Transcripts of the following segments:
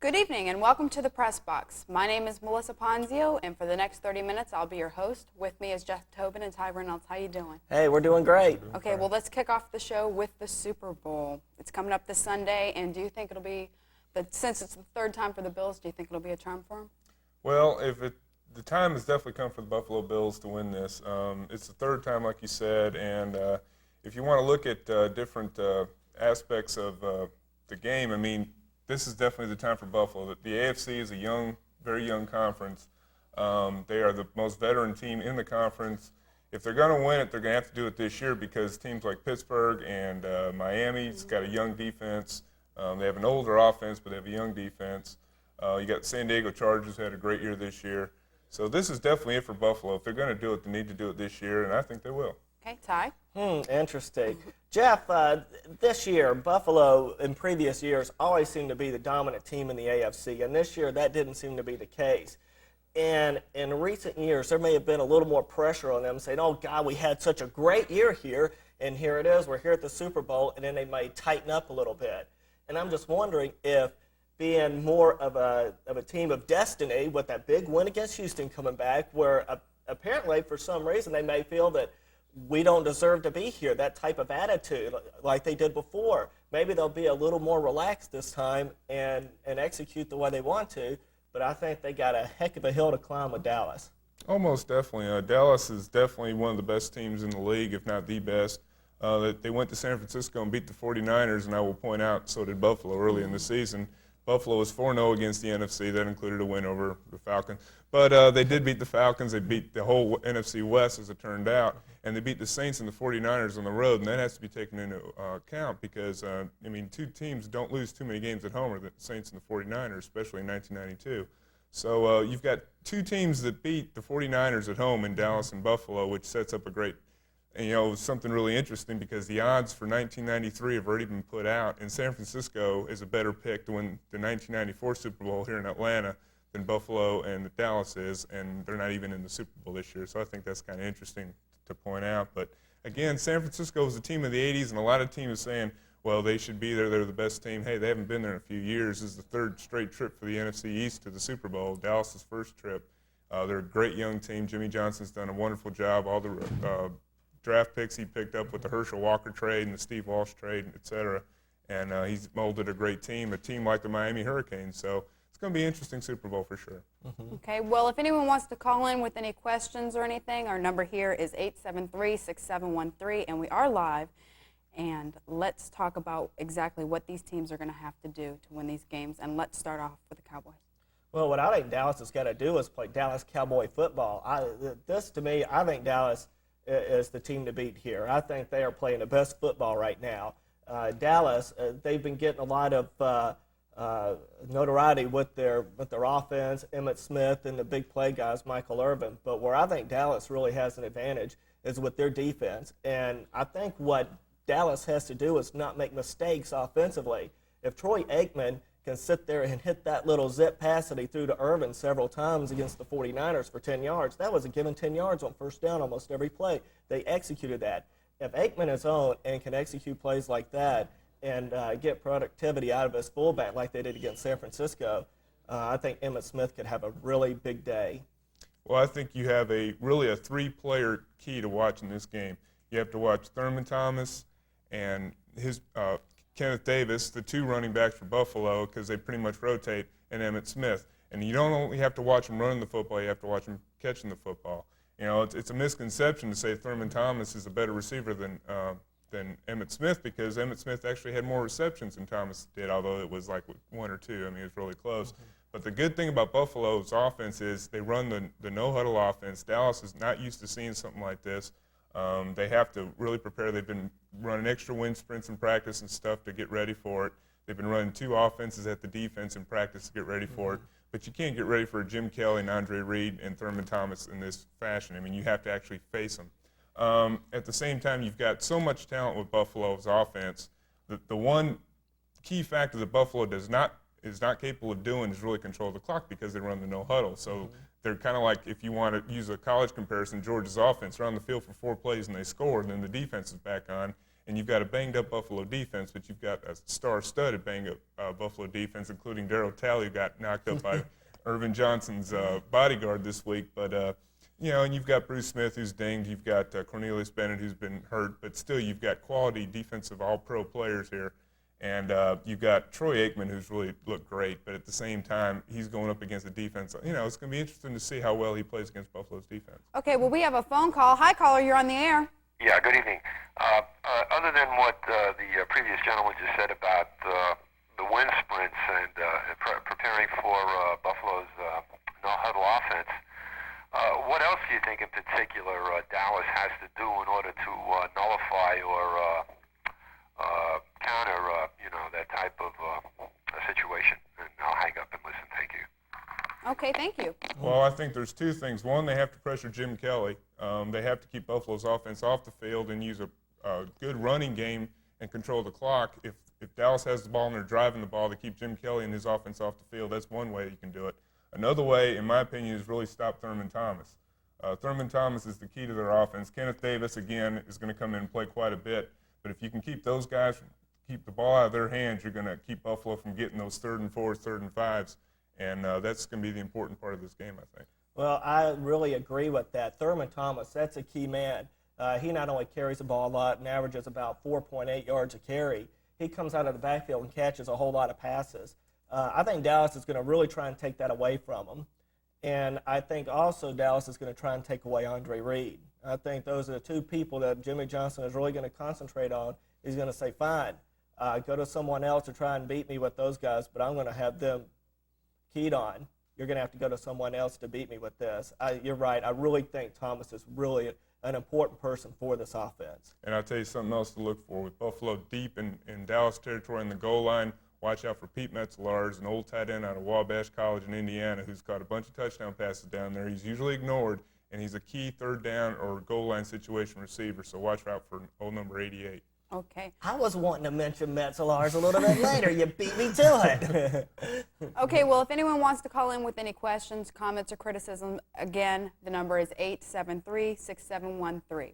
Good evening and welcome to the Press Box. My name is Melissa Ponzio, and for the next 30 minutes, I'll be your host. With me is Jeff Tobin and Reynolds. How you doing? Hey, we're doing great. Okay, well, let's kick off the show with the Super Bowl. It's coming up this Sunday, and do you think it'll be, since it's the third time for the Bills, do you think it'll be a charm for them? Well, the time has definitely come for the Buffalo Bills to win this. It's the third time, like you said, and if you want to look at different aspects of the game, I mean, this is definitely the time for Buffalo. The AFC is a very young conference. They are the most veteran team in the conference. If they're going to win it, they're going to have to do it this year because teams like Pittsburgh and Miami's got a young defense. They have an older offense, but they have a young defense. You got the San Diego Chargers, who had a great year this year. So this is definitely it for Buffalo. If they're going to do it, they need to do it this year, and I think they will. Okay, Ty? Interesting. Jeff, this year, Buffalo in previous years always seemed to be the dominant team in the AFC, and this year that didn't seem to be the case. And in recent years, there may have been a little more pressure on them saying, oh, God, we had such a great year here, and here it is, we're here at the Super Bowl, and then they may tighten up a little bit. And I'm just wondering if being more of a team of destiny with that big win against Houston coming back, where apparently for some reason they may feel that we don't deserve to be here, that type of attitude like they did before. Maybe they'll be a little more relaxed this time and execute the way they want to, but I think they got a heck of a hill to climb with Dallas. Almost definitely. Dallas is definitely one of the best teams in the league, if not the best. They went to San Francisco and beat the 49ers, and I will point out, so did Buffalo early in the season. Buffalo was 4-0 against the NFC. That included a win over the Falcons. But they did beat the Falcons. They beat the whole NFC West, as it turned out. And they beat the Saints and the 49ers on the road, and that has to be taken into account because, two teams don't lose too many games at home, are the Saints and the 49ers, especially in 1992. So you've got two teams that beat the 49ers at home in Dallas and Buffalo, which sets up a great something really interesting because the odds for 1993 have already been put out, and San Francisco is a better pick to win the 1994 Super Bowl here in Atlanta than Buffalo and Dallas is, and they're not even in the Super Bowl this year. So I think that's kind of interesting to point out. But again, San Francisco was the team of the 80s, and a lot of teams are saying, well, they should be there. They're the best team. Hey, they haven't been there in a few years. This is the third straight trip for the NFC East to the Super Bowl, Dallas's first trip. They're a great young team. Jimmy Johnson's done a wonderful job. All the draft picks he picked up with the Herschel Walker trade and the Steve Walsh trade, et cetera. And he's molded a great team, a team like the Miami Hurricanes. So it's going to be an interesting Super Bowl for sure. Okay, well, if anyone wants to call in with any questions or anything, our number here is 873-6713, and we are live. And let's talk about exactly what these teams are going to have to do to win these games. And let's start off with the Cowboys. Well, what I think Dallas has got to do is play Dallas Cowboy football. To me, I think Dallas is the team to beat here. I think they are playing the best football right now. Dallas, they've been getting a lot of notoriety with their offense, Emmitt Smith and the big play guys, Michael Irvin. But where I think Dallas really has an advantage is with their defense. And I think what Dallas has to do is not make mistakes offensively. If Troy Aikman can sit there and hit that little zip pass that he threw to Irvin several times against the 49ers for 10 yards. That was a given 10 yards on first down almost every play. They executed that. If Aikman is on and can execute plays like that and get productivity out of his fullback like they did against San Francisco, I think Emmitt Smith could have a really big day. Well, I think you have really a three-player key to watching this game. You have to watch Thurman Thomas and his Kenneth Davis, the two running backs for Buffalo, because they pretty much rotate, and Emmitt Smith. And you don't only have to watch him running the football, you have to watch him catching the football. It's a misconception to say Thurman Thomas is a better receiver than Emmitt Smith because Emmitt Smith actually had more receptions than Thomas did, although it was like one or two. I mean, it was really close. Mm-hmm. But the good thing about Buffalo's offense is they run the no-huddle offense. Dallas is not used to seeing something like this. They have to really prepare. They've been running extra wind sprints in practice and stuff to get ready for it. They've been running two offenses at the defense in practice to get ready for it. But you can't get ready for Jim Kelly and Andre Reed and Thurman Thomas in this fashion. I mean, you have to actually face them. At the same time, you've got so much talent with Buffalo's offense. The one key factor that Buffalo is not capable of doing is really control the clock because they run the no huddle. So they're kind of like, if you want to use a college comparison, Georgia's offense. They're on the field for 4 plays and they score, and then the defense is back on. and you've got a banged-up Buffalo defense, but you've got a star-studded banged-up Buffalo defense, including Darryl Talley, who got knocked up by Irvin Johnson's bodyguard this week. But and you've got Bruce Smith, who's dinged. You've got Cornelius Bennett, who's been hurt. But still, you've got quality defensive all-pro players here. And you've got Troy Aikman, who's really looked great. But at the same time, he's going up against a defense. It's going to be interesting to see how well he plays against Buffalo's defense. Okay, well, we have a phone call. Hi, caller, you're on the air. Yeah, good evening. Other than what the previous gentleman just said about the wind sprints and preparing for Buffalo's no-huddle offense, what else do you think in particular Dallas has to do in order to nullify or counter, that type of situation? And I'll hang up and listen. Thank you. Okay, thank you. Well, I think there's two things. One, they have to pressure Jim Kelly. They have to keep Buffalo's offense off the field and use a good running game and control the clock. If Dallas has the ball and they're driving the ball to keep Jim Kelly and his offense off the field, that's one way you can do it. Another way, in my opinion, is really stop Thurman Thomas. Thurman Thomas is the key to their offense. Kenneth Davis, again, is going to come in and play quite a bit. But if you can keep those guys, keep the ball out of their hands, you're going to keep Buffalo from getting those 3rd and 4s, 3rd and 5s. And that's going to be the important part of this game, I think. Well, I really agree with that. Thurman Thomas, that's a key man. He not only carries the ball a lot and averages about 4.8 yards a carry, he comes out of the backfield and catches a whole lot of passes. I think Dallas is going to really try and take that away from him. And I think also Dallas is going to try and take away Andre Reed. I think those are the two people that Jimmy Johnson is really going to concentrate on. He's going to say, fine, go to someone else to try and beat me with those guys, but I'm going to have them keyed on. You're going to have to go to someone else to beat me with this. You're right. I really think Thomas is really an important person for this offense. And I'll tell you something else to look for. With Buffalo deep in Dallas territory in the goal line, watch out for Pete Metzelaars, an old tight end out of Wabash College in Indiana who's caught a bunch of touchdown passes down there. He's usually ignored, and he's a key 3rd down or goal line situation receiver, so watch out for old number 88. Okay. I was wanting to mention Metzelaars a little bit later. You beat me to it. Okay, well, if anyone wants to call in with any questions, comments, or criticism, again, the number is 873-6713.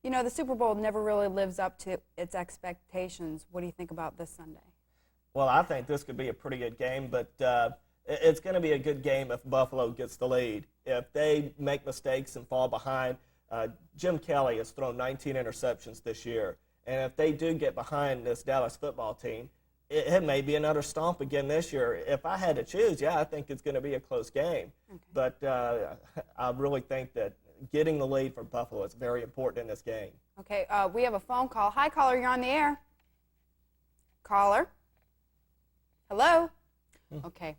The Super Bowl never really lives up to its expectations. What do you think about this Sunday? Well, I think this could be a pretty good game, but it's going to be a good game if Buffalo gets the lead. If they make mistakes and fall behind, Jim Kelly has thrown 19 interceptions this year. And if they do get behind this Dallas football team, it may be another stomp again this year. If I had to choose, I think it's going to be a close game. Okay. But I really think that getting the lead for Buffalo is very important in this game. Okay, we have a phone call. Hi, caller, you're on the air. Caller? Hello? Okay,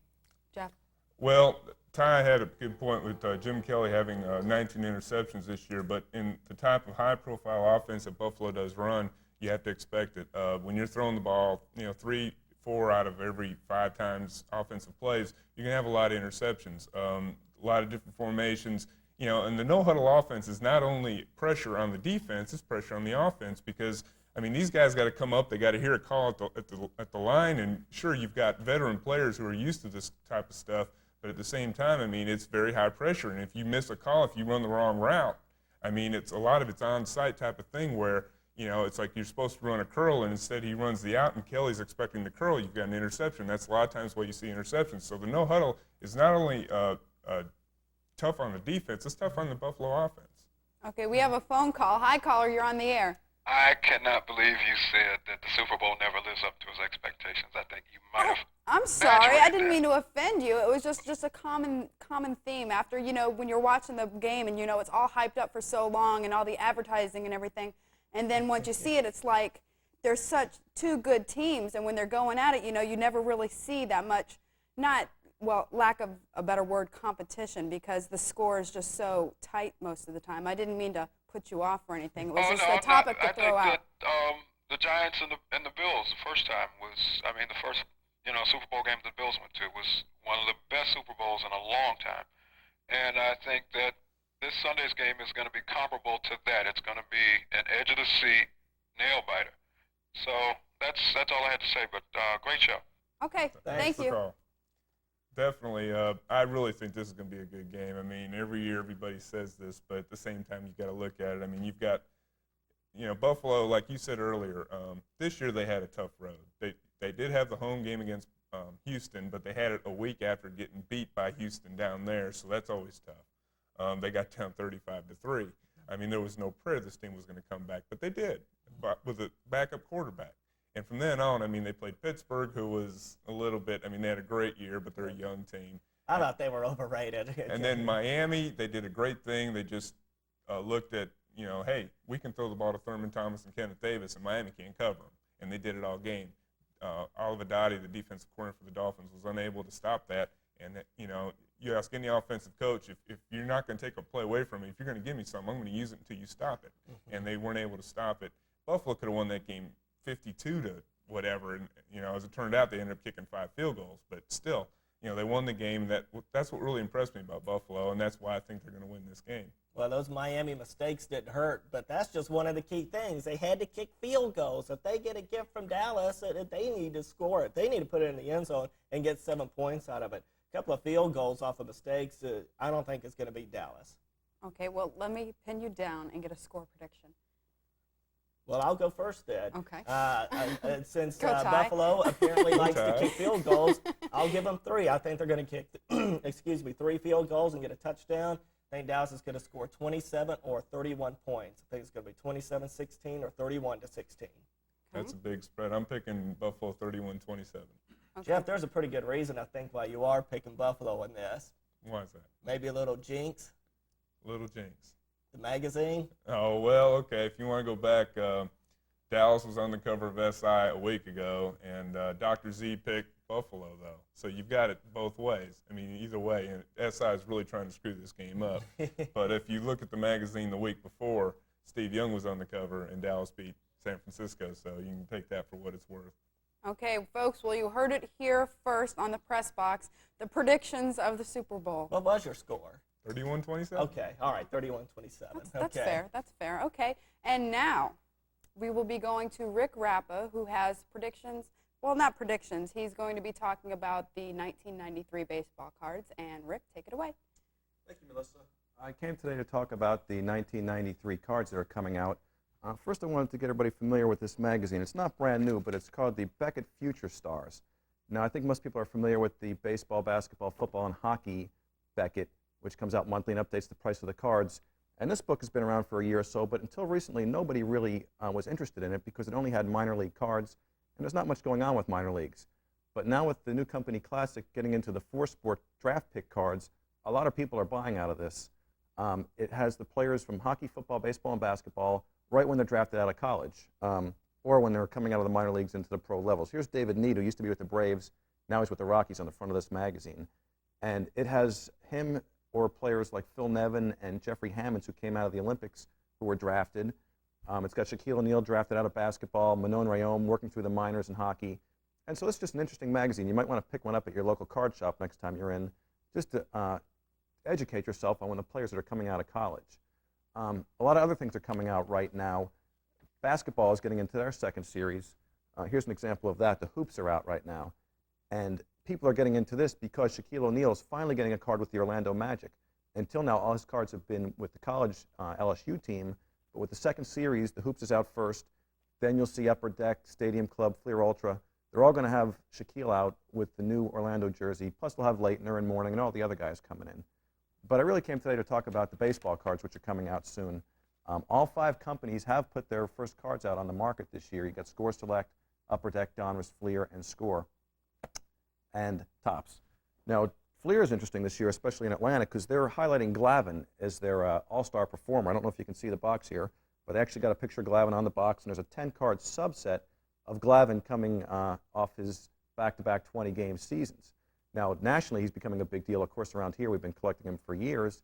Jeff? Well, Ty had a good point with Jim Kelly having 19 interceptions this year, but in the type of high-profile offense that Buffalo does run, you have to expect it. When you're throwing the ball, 3, 4 out of every 5 times offensive plays, you're going to have a lot of interceptions, a lot of different formations. And the no-huddle offense is not only pressure on the defense, it's pressure on the offense because, these guys got to come up. They got to hear a call at the line, and sure, you've got veteran players who are used to this type of stuff, but at the same time, it's very high pressure. And if you miss a call, if you run the wrong route, it's a lot of it's on-site type of thing where, it's like you're supposed to run a curl, and instead he runs the out, and Kelly's expecting the curl. You've got an interception. That's a lot of times why you see interceptions. So the no-huddle is not only tough on the defense, it's tough on the Buffalo offense. Okay, we have a phone call. Hi, caller, you're on the air. I cannot believe you said that the Super Bowl never lives up to its expectations. I think you might have. I'm sorry. I didn't mean to offend you. It was just a common theme. After, when you're watching the game and, it's all hyped up for so long and all the advertising and everything, and then once you see it, it's like there's such two good teams, and when they're going at it, you never really see that much, lack of a better word, competition, because the score is just so tight most of the time. I didn't mean to put you off or anything. It was just a topic to throw out. I think that the Giants and the Bills the first time was, the first Super Bowl game the Bills went to was one of the best Super Bowls in a long time. And I think that this Sunday's game is going to be comparable to that. It's going to be an edge of the seat nail biter. So that's all I had to say. But great show. Okay, thank you. Call. Definitely. I really think this is going to be a good game. Every year everybody says this, but at the same time you got to look at it. You've got Buffalo, like you said earlier, this year they had a tough road. They did have the home game against Houston, but they had it a week after getting beat by Houston down there, so that's always tough. They got down 35-3. I mean, there was no prayer this team was going to come back, but they did, but with a backup quarterback. And from then on, I mean, they played Pittsburgh, who was a little bit, I mean, they had a great year, but they're a young team. I thought they were overrated. And then Miami, they did a great thing. They just looked at, hey, we can throw the ball to Thurman Thomas and Kenneth Davis, and Miami can't cover them. And they did it all game. Oliver Dottie, the defensive coordinator for the Dolphins, was unable to stop that. And, you ask any offensive coach, if you're not going to take a play away from me, if you're going to give me something, I'm going to use it until you stop it. Mm-hmm. And they weren't able to stop it. Buffalo could have won that game 52 to whatever. And, as it turned out, they ended up kicking 5 field goals. But still, they won the game. That's what really impressed me about Buffalo, and that's why I think they're going to win this game. Well, those Miami mistakes didn't hurt, but that's just one of the key things. They had to kick field goals. If they get a gift from Dallas, they need to score it. They need to put it in the end zone and get 7 points out of it. A couple of field goals off of mistakes, I don't think it's going to beat Dallas. Okay, well, let me pin you down and get a score prediction. Well, I'll go first then. Okay. Since Buffalo apparently likes to kick field goals, I'll give them 3. I think they're going to kick, 3 field goals and get a touchdown. I think Dallas is going to score 27 or 31 points. I think it's going to be 27-16 or 31-16. That's a big spread. I'm picking Buffalo 31-27. Okay. Jeff, there's a pretty good reason, I think, why you are picking Buffalo in this. Why is that? Maybe a little jinx. Little jinx. The magazine. Oh, well, okay. If you want to go back, Dallas was on the cover of SI a week ago, and Dr. Z picked Buffalo, though. So you've got it both ways. I mean, either way, and SI is really trying to screw this game up. But if you look at the magazine the week before, Steve Young was on the cover, and Dallas beat San Francisco. So you can take that for what it's worth. Okay, folks, well, you heard it here first on the press box, the predictions of the Super Bowl. What was your score? 31-27. Okay, all right, 31-27. That's fair. That's fair. Okay, and now we will be going to Rick Rapa, who has predictions. Well, not predictions. He's going to be talking about the 1993 baseball cards. And Rick, take it away. Thank you, Melissa. I came today to talk about the 1993 cards that are coming out. First, I wanted to get everybody familiar with this magazine. It's not brand new, but it's called the Beckett Future Stars. Now, I think most people are familiar with the baseball, basketball, football, and hockey Beckett, which comes out monthly and updates the price of the cards. And this book has been around for a year or so, but until recently, nobody really was interested in it because it only had minor league cards, and there's not much going on with minor leagues. But now with the new company Classic getting into the 4-sport draft pick cards, a lot of people are buying out of this. It has the players from hockey, football, baseball, and basketball right when they're drafted out of college, or when they're coming out of the minor leagues into the pro levels. Here's David Need, who used to be with the Braves. Now he's with the Rockies on the front of this magazine. And it has him or players like Phil Nevin and Jeffrey Hammonds, who came out of the Olympics, who were drafted. It's got Shaquille O'Neal drafted out of basketball, Manon Rhéaume working through the minors in hockey. And so it's just an interesting magazine. You might want to pick one up at your local card shop next time you're in, just to educate yourself on when the players that are coming out of college. A lot of other things are coming out right now. Basketball is getting into their second series. Here's an example of that. The hoops are out right now. And people are getting into this because Shaquille O'Neal is finally getting a card with the Orlando Magic. Until now, all his cards have been with the college LSU team. But with the second series, the hoops is out first. Then you'll see Upper Deck, Stadium Club, Fleer Ultra. They're all going to have Shaquille out with the new Orlando jersey. Plus, they'll have Leitner and Mourning and all the other guys coming in. But I really came today to talk about the baseball cards, which are coming out soon. All 5 companies have put their first cards out on the market this year. You got Score Select, Upper Deck, Donruss, Fleer, and Score, and Topps. Now, Fleer is interesting this year, especially in Atlanta, because they're highlighting Glavine as their all-star performer. I don't know if you can see the box here, but they actually got a picture of Glavine on the box, and there's a 10-card subset of Glavine coming off his back-to-back 20-game seasons. Now, nationally, he's becoming a big deal. Of course, around here, we've been collecting him for years.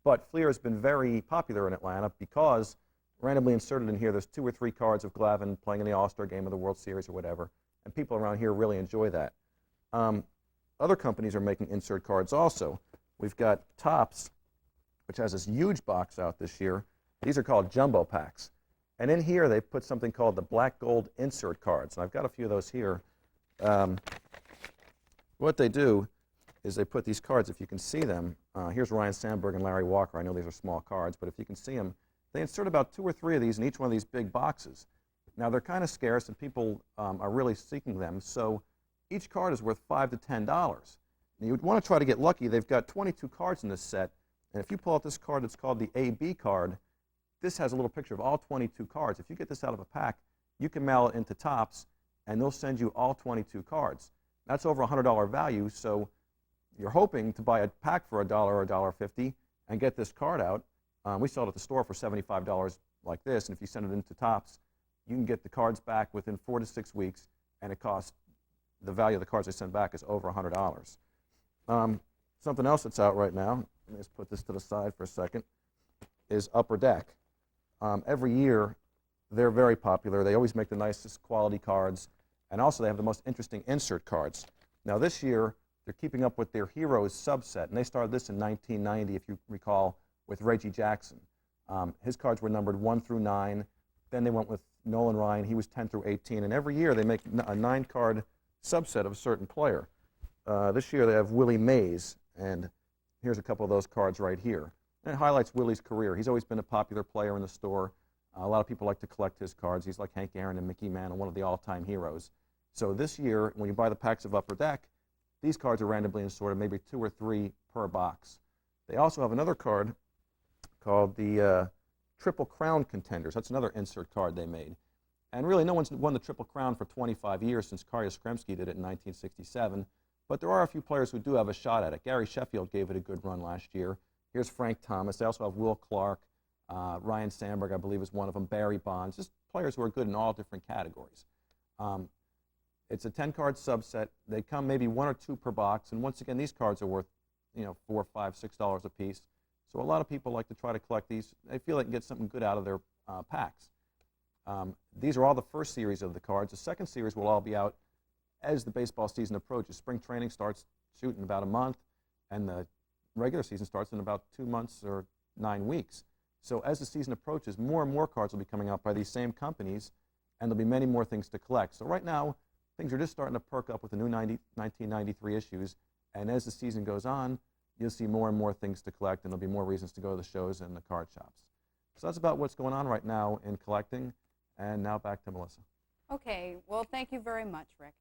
But Fleer has been very popular in Atlanta because randomly inserted in here, there's 2 or 3 cards of Glavine playing in the All-Star game of the World Series or whatever. And people around here really enjoy that. Other companies are making insert cards also. We've got Topps, which has this huge box out this year. These are called jumbo packs. And in here, they put something called the black gold insert cards. And I've got a few of those here. What they do is they put these cards, if you can see them, here's Ryan Sandberg and Larry Walker. I know these are small cards, but if you can see them, They insert about 2 or 3 of these in each one of these big boxes. Now, they're kind of scarce, and people are really seeking them, so each card is worth $5 to $10. Now, you'd want to try to get lucky. They've got 22 cards in this set, and if you pull out this card, it's called the AB card. This has a little picture of all 22 cards. If you get this out of a pack, you can mail it into Topps, and they'll send you all 22 cards. That's over $100 value, so you're hoping to buy a pack for $1 or $1.50 and get this card out. We sell it at the store for $75 like this, and if you send it into Topps, you can get the cards back within 4 to 6 weeks, and it costs, the value of the cards they send back is over $100. Something else that's out right now, let me just put this to the side for a second, is Upper Deck. Every year, they're very popular. They always make the nicest quality cards, and also they have the most interesting insert cards. Now this year, they're keeping up with their Heroes subset, and they started this in 1990, if you recall, with Reggie Jackson. His cards were numbered 1 through 9. Then they went with Nolan Ryan. He was 10 through 18, and every year they make a 9-card subset of a certain player. This year they have Willie Mays, and here's a couple of those cards right here. And it highlights Willie's career. He's always been a popular player in the store. A lot of people like to collect his cards. He's like Hank Aaron and Mickey Mantle, one of the all-time heroes. So this year, when you buy the packs of Upper Deck, these cards are randomly assorted, maybe 2 or 3 per box. They also have another card called the Triple Crown Contenders. That's another insert card they made. And really, no one's won the Triple Crown for 25 years since Kari Skremski did it in 1967. But there are a few players who do have a shot at it. Gary Sheffield gave it a good run last year. Here's Frank Thomas. They also have Will Clark. Ryan Sandberg, I believe, is one of them. Barry Bonds. Just players who are good in all different categories. It's a 10-card subset. They come maybe 1 or 2 per box. And once again, these cards are worth, $4, $5, $6 a piece. So a lot of people like to try to collect these. They feel they can get something good out of their packs. These are all the first series of the cards. The second series will all be out as the baseball season approaches. Spring training starts shooting about a month, and the regular season starts in about 2 months or 9 weeks. So as the season approaches, more and more cards will be coming out by these same companies, and there'll be many more things to collect. So right now, things are just starting to perk up with the new 1993 issues, and as the season goes on, you'll see more and more things to collect, and there'll be more reasons to go to the shows and the card shops. So that's about what's going on right now in collecting, and now back to Melissa. Okay, well, thank you very much, Rick.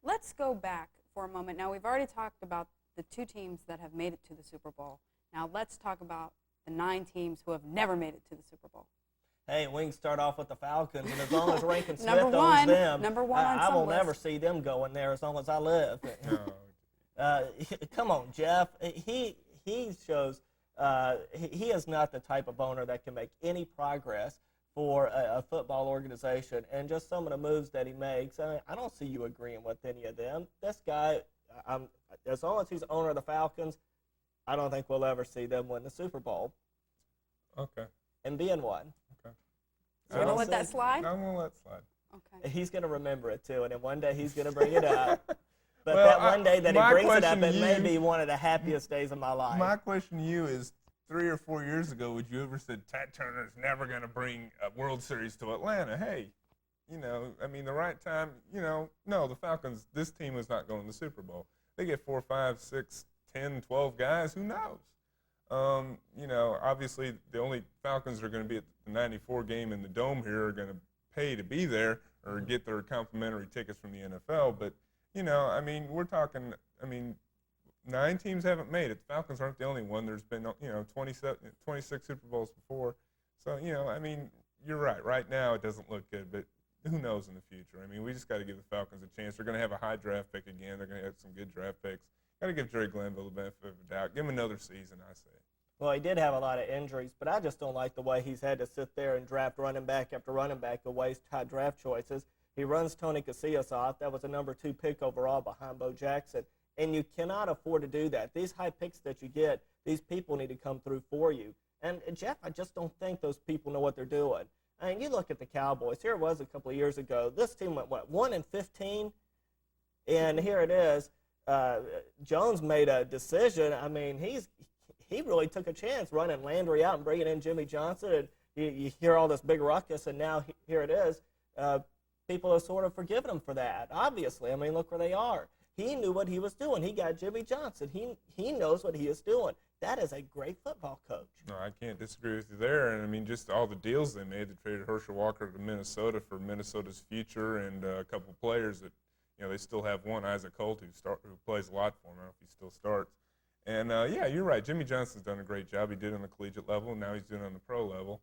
Let's go back for a moment. Now, we've already talked about the 2 teams that have made it to the Super Bowl. Now, let's talk about the 9 teams who have never made it to the Super Bowl. Hey, we can start off with the Falcons, and as long as Rankin Smith Number one, owns them, number one on I some will list. never see them going there as long as I live. Come on, Jeff. He shows he is not the type of owner that can make any progress for a football organization, and just some of the moves that he makes, I don't see you agreeing with any of them. This guy, as long as he's owner of the Falcons, I don't think we'll ever see them win the Super Bowl. Okay. And being one. Okay. So you're going to let that slide? I'm going to let it slide. Okay. He's going to remember it, too, and then one day he's going to bring it up. But Well, that one day that he my brings it up, question it to may you- be one of the happiest days of my life. My question to you is, 3 or 4 years ago, would you ever said Tat Turner's never going to bring a World Series to Atlanta? Hey, the right time, no, the Falcons, this team is not going to the Super Bowl. They get 4, 5, 6, 10, 12 guys, who knows? Obviously the only Falcons that are going to be at the 94 game in the Dome here are going to pay to be there or get their complimentary tickets from the NFL. But, we're talking, 9 teams haven't made it. The Falcons aren't the only one. There's been, 26 Super Bowls before. So, you're right. Right now it doesn't look good, but who knows in the future? We just got to give the Falcons a chance. They're going to have a high draft pick again. They're going to have some good draft picks. Got to give Jerry Glanville the benefit of the doubt. Give him another season, I say. Well, he did have a lot of injuries, but I just don't like the way he's had to sit there and draft running back after running back and waste high draft choices. He runs Tony Casillas off. That was a number 2 pick overall behind Bo Jackson. And you cannot afford to do that. These high picks that you get, these people need to come through for you. And, Jeff, I just don't think those people know what they're doing. You look at the Cowboys. Here it was a couple of years ago. This team went, 1-15? And here it is. Jones made a decision. He really took a chance running Landry out and bringing in Jimmy Johnson. And you hear all this big ruckus, and now here it is. People have sort of forgiven him for that, obviously. Look where they are. He knew what he was doing. He got Jimmy Johnson. He knows what he is doing. that is a great football coach. No, I can't disagree with you there. And I mean, just all the deals they made. They traded Herschel Walker to Minnesota for Minnesota's future, and a couple players that, they still have one, Isaac Holt, who plays a lot for them. I don't know if he still starts. And yeah, you're right. Jimmy Johnson's done a great job. He did on the collegiate level, and now he's doing it on the pro level.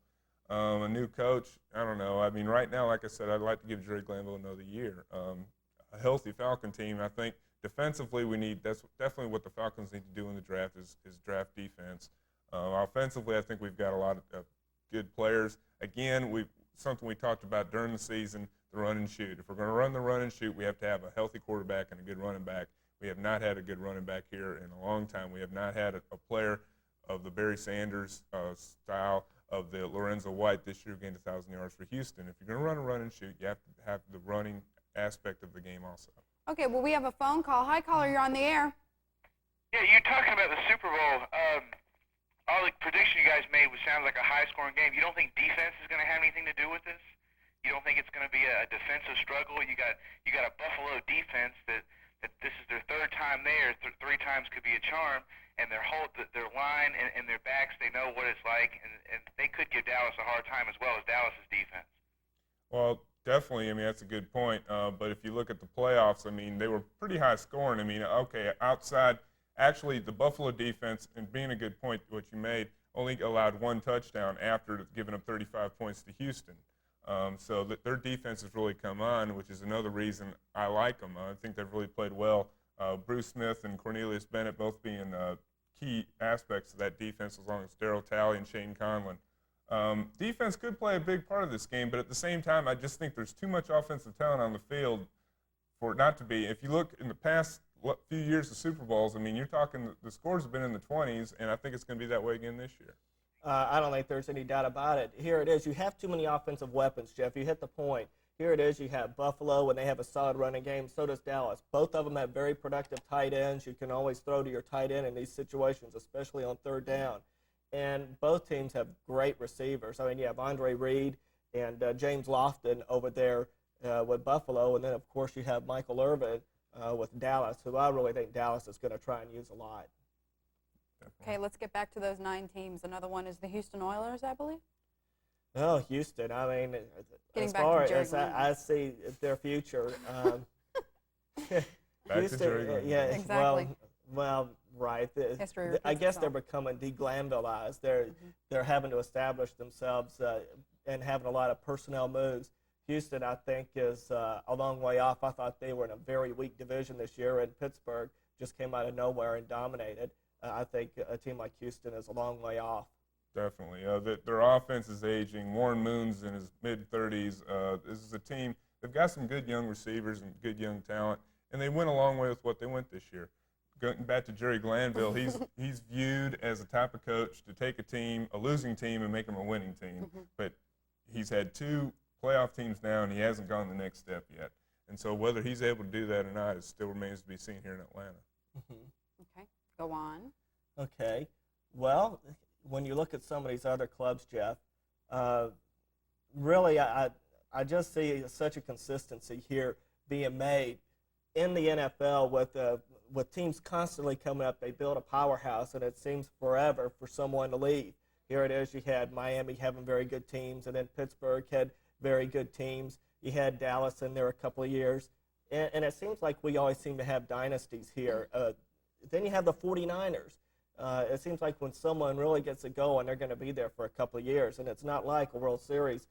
A new coach, I don't know. I mean, right now, like I said, I'd like to give Jerry Glanville another year. A healthy Falcon team, I think defensively that's definitely what the Falcons need to do in the draft is draft defense. Offensively, I think we've got a lot of good players. Again, something we talked about during the season, the run and shoot. If we're going to run the run and shoot, we have to have a healthy quarterback and a good running back. We have not had a good running back here in a long time. We have not had a player of the Barry Sanders style of the Lorenzo White this year who gained 1,000 yards for Houston. If you're going to run a run and shoot, you have to have the running aspect of the game also. Okay, well, we have a phone call. Hi, caller, you're on the air. Yeah, you're talking about the Super Bowl. All the prediction you guys made sounds like a high-scoring game. You don't think defense is going to have anything to do with this? You don't think it's going to be a defensive struggle? You got a Buffalo defense that this is their third time there. Three times could be a charm, and their line and their backs, they know what it's like, and they could give Dallas a hard time as well as Dallas's defense. Well, definitely. I mean, that's a good point. But if you look at the playoffs, I mean, they were pretty high scoring. I mean, okay, outside, actually, the Buffalo defense, and being a good point, what you made, only allowed one touchdown after giving up 35 points to Houston. So their defense has really come on, which is another reason I like them. I think they've really played well. Bruce Smith and Cornelius Bennett both being key aspects of that defense, as long as Darryl Talley and Shane Conlon. Defense could play a big part of this game, but at the same time, I just think there's too much offensive talent on the field for it not to be. If you look in the past few years of Super Bowls, I mean, you're talking the scores have been in the 20s, and I think it's going to be that way again this year. I don't think there's any doubt about it. Here it is. You have too many offensive weapons, Jeff. You hit the point. Here it is. You have Buffalo, and they have a solid running game. So does Dallas. Both of them have very productive tight ends. You can always throw to your tight end in these situations, especially on third down. And both teams have great receivers. I mean, you have Andre Reed and James Lofton over there with Buffalo. And then, of course, you have Michael Irvin with Dallas, who I really think Dallas is going to try and use a lot. Okay, let's get back to those 9 teams. Another one is the Houston Oilers, I believe. Oh, Houston. I mean, Getting as back far to Jerry as Glanville. I see their future, Back to Jerry Glanville. yeah, Exactly. well, right. History I repeats guess they're itself. becoming de-Glanvilleized. They're having to establish themselves and having a lot of personnel moves. Houston, I think, is a long way off. I thought they were in a very weak division this year, and Pittsburgh just came out of nowhere and dominated. I think a team like Houston is a long way off. Definitely. Their offense is aging. Warren Moon's in his mid-30s. This is a team, they've got some good young receivers and good young talent, and they went a long way with what they went this year. Going back to Jerry Glanville, he's viewed as the type of coach to take a losing team, and make them a winning team. But he's had 2 playoff teams now, and he hasn't gone the next step yet. And so whether he's able to do that or not, it still remains to be seen here in Atlanta. Okay, go on. Okay. Well, when you look at some of these other clubs, Jeff, really I just see such a consistency here being made in the NFL with teams constantly coming up. They build a powerhouse, and it seems forever for someone to leave. Here it is. You had Miami having very good teams, and then Pittsburgh had very good teams. You had Dallas in there a couple of years. And it seems like we always seem to have dynasties here. Then you have the 49ers. It seems like when someone really gets it going, they're going to be there for a couple of years. And it's not like a World Series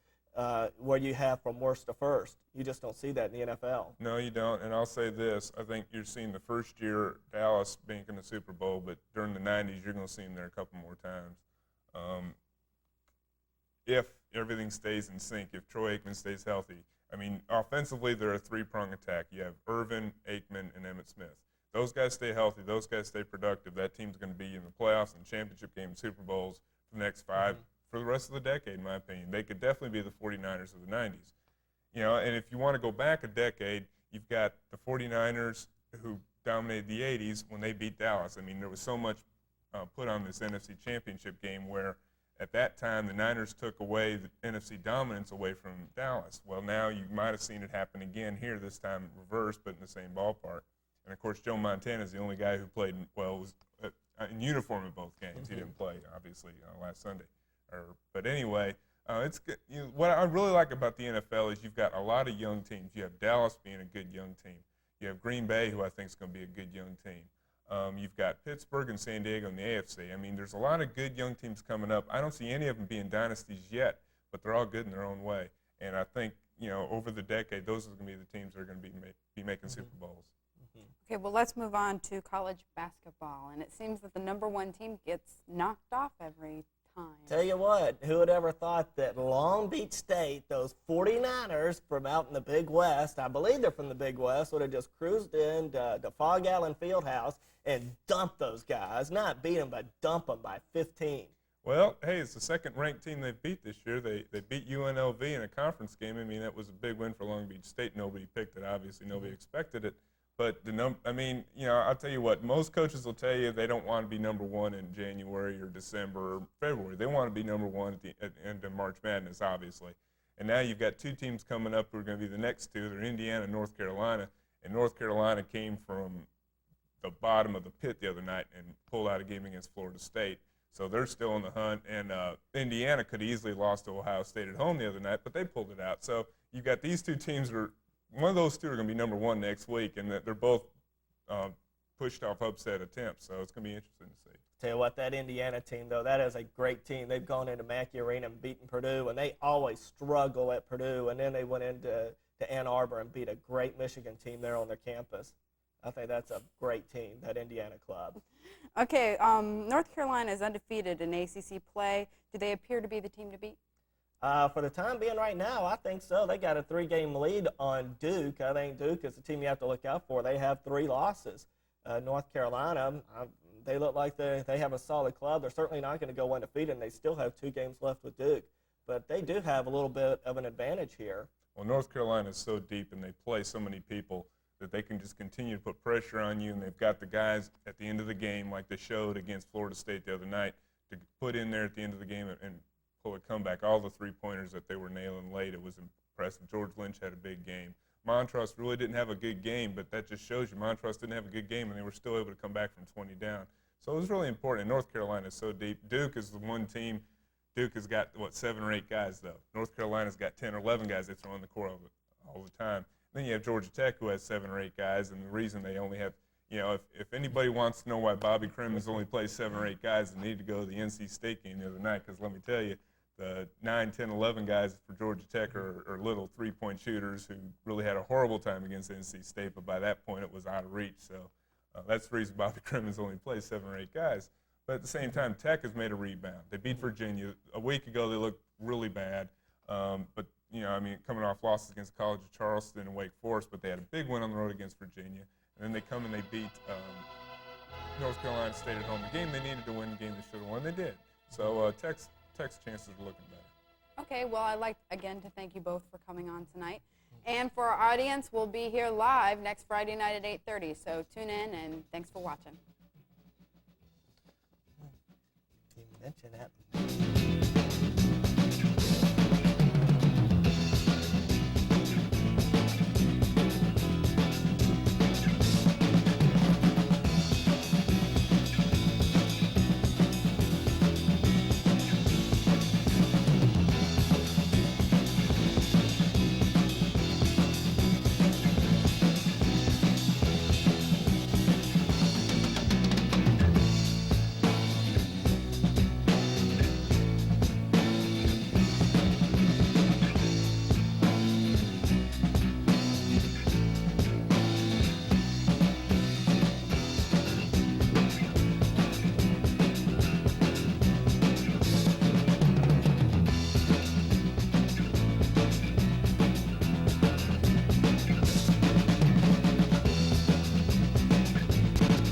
where you have from worst to first. You just don't see that in the NFL. No, you don't. And I'll say this. I think you're seeing the first year Dallas being in the Super Bowl, but during the 90s, you're going to see them there a couple more times. If everything stays in sync, if Troy Aikman stays healthy. I mean, offensively, they're a 3-prong attack. You have Irvin, Aikman, and Emmitt Smith. Those guys stay healthy. Those guys stay productive. That team's going to be in the playoffs and championship games, Super Bowls for the next 5, for the rest of the decade, in my opinion. They could definitely be the 49ers of the 90s. You know, and if you want to go back a decade, you've got the 49ers who dominated the 80s when they beat Dallas. I mean, there was so much put on this NFC championship game where at that time the Niners took away the NFC dominance away from Dallas. Well, now you might have seen it happen again here, this time reversed, but in the same ballpark. And, of course, Joe Montana is the only guy who played well, was in uniform in both games. He didn't play, obviously, last Sunday. But anyway, it's good. What I really like about the NFL is you've got a lot of young teams. You have Dallas being a good young team. You have Green Bay, who I think is going to be a good young team. You've got Pittsburgh and San Diego in the AFC. I mean, there's a lot of good young teams coming up. I don't see any of them being dynasties yet, but they're all good in their own way. And I think, over the decade, those are going to be the teams that are going to be making Super Bowls. Okay, well, let's move on to college basketball. And it seems that the number one team gets knocked off every time. Tell you what, who would ever thought that Long Beach State, those 49ers from out in the Big West, I believe they're from the Big West, would have just cruised in to Fog Allen Fieldhouse and dumped those guys. Not beat them, but dump them by 15. Well, hey, it's the second-ranked team they've beat this year. They beat UNLV in a conference game. I mean, that was a big win for Long Beach State. Nobody picked it, obviously. Nobody expected it. But I'll tell you what, most coaches will tell you they don't want to be number one in January or December or February. They want to be number one at the end of March Madness, obviously. And now you've got two teams coming up who are going to be the next two. They're Indiana and North Carolina. And North Carolina came from the bottom of the pit the other night and pulled out a game against Florida State. So they're still in the hunt. And Indiana could have easily lost to Ohio State at home the other night, but they pulled it out. So you've got these two teams that are – one of those two are going to be number one next week, and they're both pushed off upset attempts. So it's going to be interesting to see. Tell you what, that Indiana team, though, that is a great team. They've gone into Mackey Arena and beaten Purdue, and they always struggle at Purdue. And then they went into Ann Arbor and beat a great Michigan team there on their campus. I think that's a great team, that Indiana club. Okay, North Carolina is undefeated in ACC play. Do they appear to be the team to beat? For the time being right now, I think so. They got a 3-game lead on Duke. I think Duke is the team you have to look out for. They have 3 losses. North Carolina, they look like they have a solid club. They're certainly not going to go undefeated, and they still have 2 games left with Duke. But they do have a little bit of an advantage here. Well, North Carolina is so deep, and they play so many people that they can just continue to put pressure on you, and they've got the guys at the end of the game, like they showed against Florida State the other night, to put in there at the end of the game and pull a comeback. All the 3-pointers that they were nailing late, it was impressive. George Lynch had a big game. Montross really didn't have a good game, but that just shows you Montross didn't have a good game, and they were still able to come back from 20 down. So it was really important. North Carolina is so deep. Duke is the one team. Duke has got, 7 or 8 guys, though. North Carolina's got 10 or 11 guys they throw on the court all the time. Then you have Georgia Tech, who has 7 or 8 guys, and the reason they only have, if anybody wants to know why Bobby Crimmins only plays 7 or 8 guys, they need to go to the NC State game the other night, because let me tell you, the 9, 10, 11 guys for Georgia Tech are little 3-point shooters who really had a horrible time against NC State, but by that point it was out of reach. So that's the reason Bobby Crimmins only plays 7 or 8 guys. But at the same time, Tech has made a rebound. They beat Virginia. A week ago they looked really bad, but coming off losses against the College of Charleston and Wake Forest, but they had a big win on the road against Virginia. And then they come and they beat North Carolina State at home. The game they needed to win, the game they should have won, they did. So Tech's chances are looking better. Okay, well, I'd like, again, to thank you both for coming on tonight. And for our audience, we'll be here live next Friday night at 8:30. So tune in, and thanks for watching. You mentioned that.